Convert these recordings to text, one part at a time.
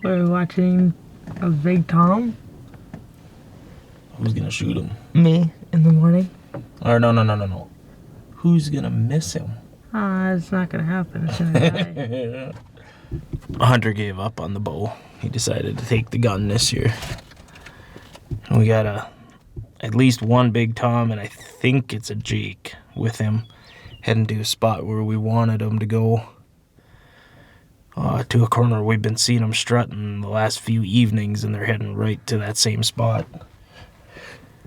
We're watching a big Tom. Who's gonna shoot him? Me in the morning. Or no. Who's gonna miss him? It's not gonna happen. It's gonna die. Hunter gave up on the bow. He decided to take the gun this year. And we got at least one big Tom, and I think it's a Jake with him, heading to a spot where we wanted him to go. To a corner we've been seeing them strutting the last few evenings, and they're heading right to that same spot.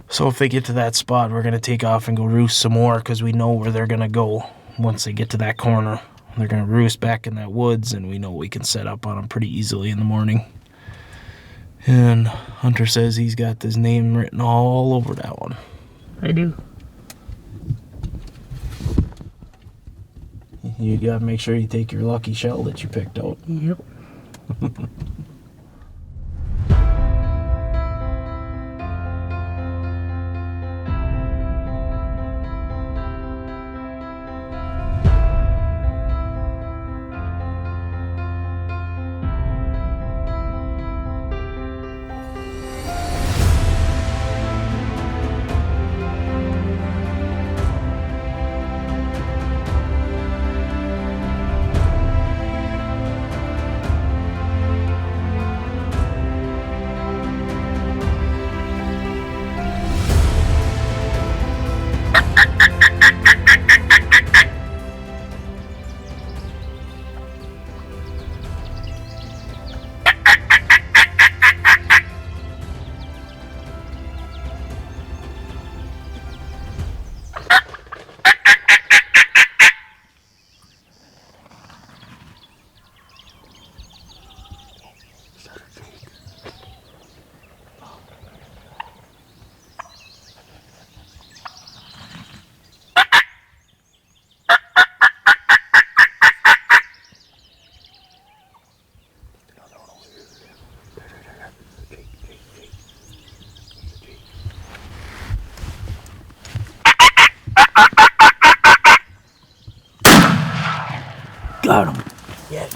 So if they get to that spot, we're going to take off and go roost some more, because we know where they're going to go once they get to that corner. They're going to roost back in that woods, and we know we can set up on them pretty easily in the morning. And Hunter says he's got his name written all over that one. I do. You got to make sure you take your lucky shell that you picked out. Yep. Got him. Yeah.